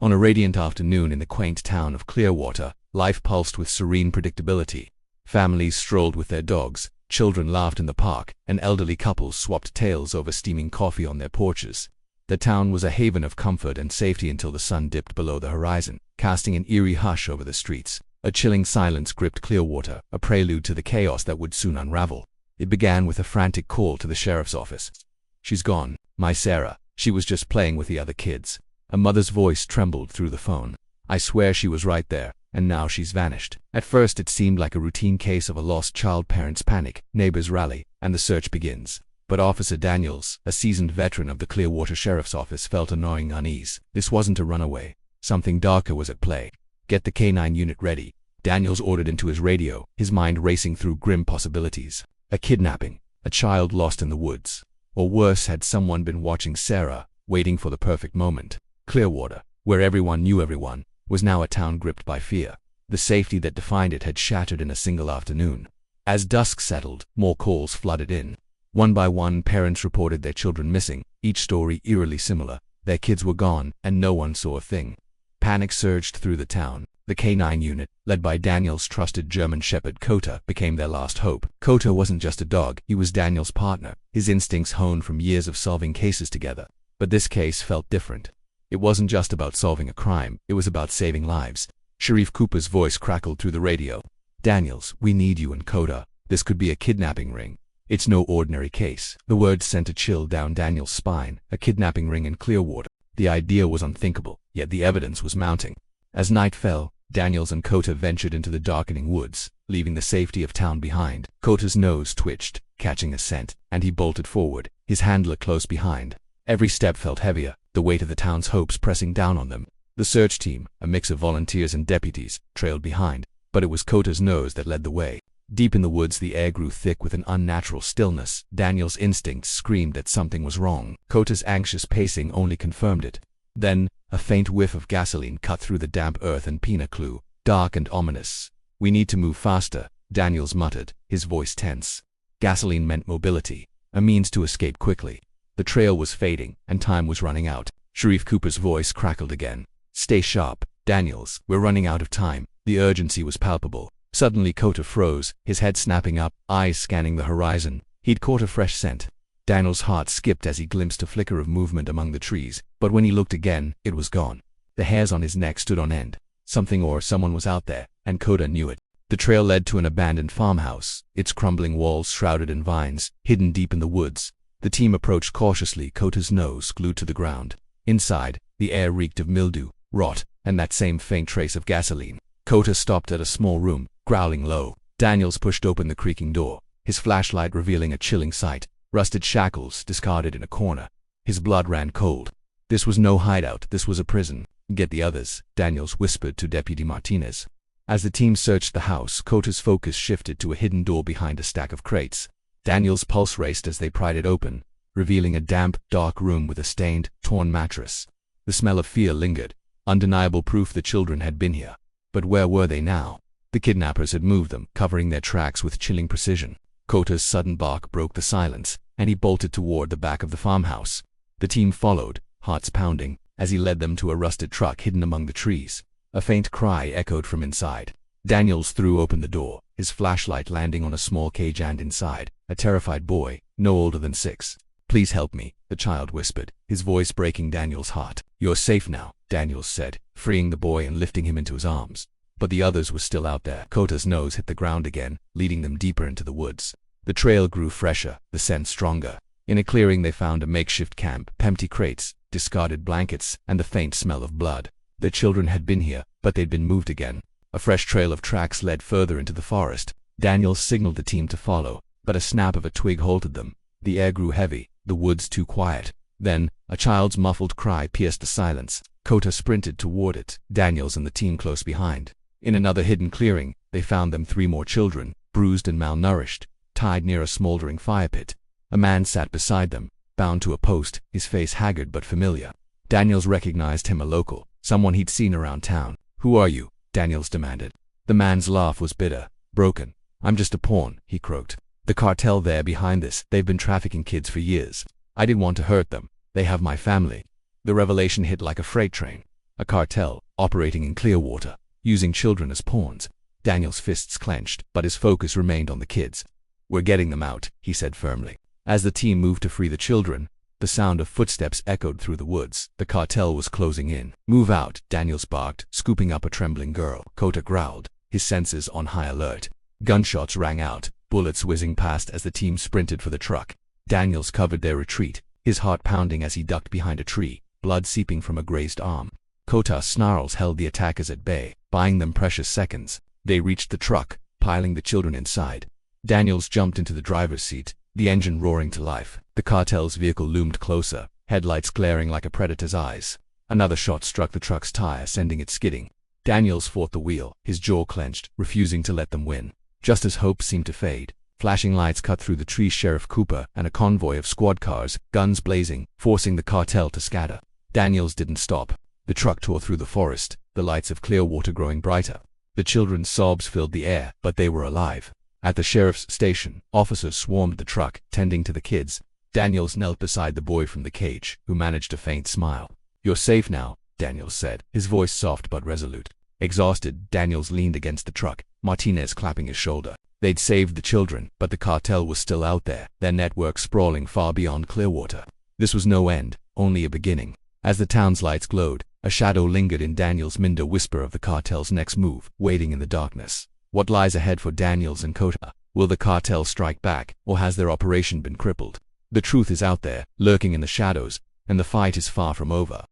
On a radiant afternoon in the quaint town of Clearwater, life pulsed with serene predictability. Families strolled with their dogs, children laughed in the park, and elderly couples swapped tales over steaming coffee on their porches. The town was a haven of comfort and safety until the sun dipped below the horizon, casting an eerie hush over the streets. A chilling silence gripped Clearwater, a prelude to the chaos that would soon unravel. It began with a frantic call to the sheriff's office. "She's gone, my Sarah. She was just playing with the other kids." A mother's voice trembled through the phone. "I swear she was right there, and now she's vanished." At first it seemed like a routine case of a lost child. Parents panic, neighbors rally, and the search begins. But Officer Daniels, a seasoned veteran of the Clearwater Sheriff's Office, felt a gnawing unease. This wasn't a runaway. Something darker was at play. "Get the K9 unit ready," Daniels ordered into his radio, his mind racing through grim possibilities. A kidnapping, a child lost in the woods. Or worse, had someone been watching Sarah, waiting for the perfect moment? Clearwater, where everyone knew everyone, was now a town gripped by fear. The safety that defined it had shattered in a single afternoon. As dusk settled, more calls flooded in. One by one, parents reported their children missing, each story eerily similar. Their kids were gone, and no one saw a thing. Panic surged through the town. The K9 unit, led by Daniels' trusted German shepherd Cota, became their last hope. Cota wasn't just a dog, he was Daniels' partner, his instincts honed from years of solving cases together. But this case felt different. It wasn't just about solving a crime, it was about saving lives. Sheriff Cooper's voice crackled through the radio. "Daniels, we need you and Cota. This could be a kidnapping ring. It's no ordinary case." The words sent a chill down Daniels' spine. A kidnapping ring in Clearwater. The idea was unthinkable, yet the evidence was mounting. As night fell, Daniels and Cota ventured into the darkening woods, leaving the safety of town behind. Cota's nose twitched, catching a scent, and he bolted forward, his handler close behind. Every step felt heavier, the weight of the town's hopes pressing down on them. The search team, a mix of volunteers and deputies, trailed behind, but it was Cota's nose that led the way. Deep in the woods, the air grew thick with an unnatural stillness. Daniels' instincts screamed that something was wrong. Cota's anxious pacing only confirmed it. Then, a faint whiff of gasoline cut through the damp earth and Pina clue, dark and ominous. "We need to move faster," Daniels muttered, his voice tense. Gasoline meant mobility, a means to escape quickly. The trail was fading, and time was running out. Sheriff Cooper's voice crackled again. "Stay sharp, Daniels, we're running out of time." The urgency was palpable. Suddenly Cota froze, his head snapping up, eyes scanning the horizon. He'd caught a fresh scent. Daniels' heart skipped as he glimpsed a flicker of movement among the trees, but when he looked again, it was gone. The hairs on his neck stood on end. Something or someone was out there, and Cota knew it. The trail led to an abandoned farmhouse, its crumbling walls shrouded in vines, hidden deep in the woods. The team approached cautiously, Cota's nose glued to the ground. Inside, the air reeked of mildew, rot, and that same faint trace of gasoline. Cota stopped at a small room, growling low. Daniels pushed open the creaking door, his flashlight revealing a chilling sight. Rusted shackles discarded in a corner. His blood ran cold. This was no hideout, this was a prison. "Get the others," Daniels whispered to Deputy Martinez. As the team searched the house, Cota's focus shifted to a hidden door behind a stack of crates. Daniels' pulse raced as they pried it open, revealing a damp, dark room with a stained, torn mattress. The smell of fear lingered, undeniable proof the children had been here. But where were they now? The kidnappers had moved them, covering their tracks with chilling precision. Cota's sudden bark broke the silence, and he bolted toward the back of the farmhouse. The team followed, hearts pounding, as he led them to a rusted truck hidden among the trees. A faint cry echoed from inside. Daniels threw open the door, his flashlight landing on a small cage, and inside, a terrified boy, no older than 6. "Please help me," the child whispered, his voice breaking Daniels' heart. "You're safe now," Daniels said, freeing the boy and lifting him into his arms. But the others were still out there. Cota's nose hit the ground again, leading them deeper into the woods. The trail grew fresher, the scent stronger. In a clearing they found a makeshift camp, empty crates, discarded blankets, and the faint smell of blood. The children had been here, but they'd been moved again. A fresh trail of tracks led further into the forest. Daniels signaled the team to follow, but a snap of a twig halted them. The air grew heavy, the woods too quiet. Then, a child's muffled cry pierced the silence. Cota sprinted toward it, Daniels and the team close behind. In another hidden clearing, they found them 3 more children, bruised and malnourished, tied near a smoldering fire pit. A man sat beside them, bound to a post, his face haggard but familiar. Daniels recognized him, a local, someone he'd seen around town. "Who are you?" Daniels demanded. The man's laugh was bitter, broken. "I'm just a pawn," he croaked. "The cartel there behind this, they've been trafficking kids for years. I didn't want to hurt them. They have my family." The revelation hit like a freight train. A cartel, operating in Clearwater, using children as pawns. Daniel's fists clenched, but his focus remained on the kids. "We're getting them out," he said firmly. As the team moved to free the children, the sound of footsteps echoed through the woods. The cartel was closing in. "Move out," Daniels barked, scooping up a trembling girl. Cota growled, his senses on high alert. Gunshots rang out, bullets whizzing past as the team sprinted for the truck. Daniels covered their retreat, his heart pounding as he ducked behind a tree, blood seeping from a grazed arm. Cota's snarls held the attackers at bay, buying them precious seconds. They reached the truck, piling the children inside. Daniels jumped into the driver's seat, the engine roaring to life. The cartel's vehicle loomed closer, headlights glaring like a predator's eyes. Another shot struck the truck's tire, sending it skidding. Daniels fought the wheel, his jaw clenched, refusing to let them win. Just as hope seemed to fade, flashing lights cut through the trees. Sheriff Cooper and a convoy of squad cars, guns blazing, forcing the cartel to scatter. Daniels didn't stop. The truck tore through the forest, the lights of Clearwater growing brighter. The children's sobs filled the air, but they were alive. At the sheriff's station, officers swarmed the truck, tending to the kids. Daniels knelt beside the boy from the cage, who managed a faint smile. "You're safe now," Daniels said, his voice soft but resolute. Exhausted, Daniels leaned against the truck, Martinez clapping his shoulder. They'd saved the children, but the cartel was still out there, their network sprawling far beyond Clearwater. This was no end, only a beginning. As the town's lights glowed, a shadow lingered in Daniels' mind, a whisper of the cartel's next move, waiting in the darkness. What lies ahead for Daniels and Cota? Will the cartel strike back, or has their operation been crippled? The truth is out there, lurking in the shadows, and the fight is far from over.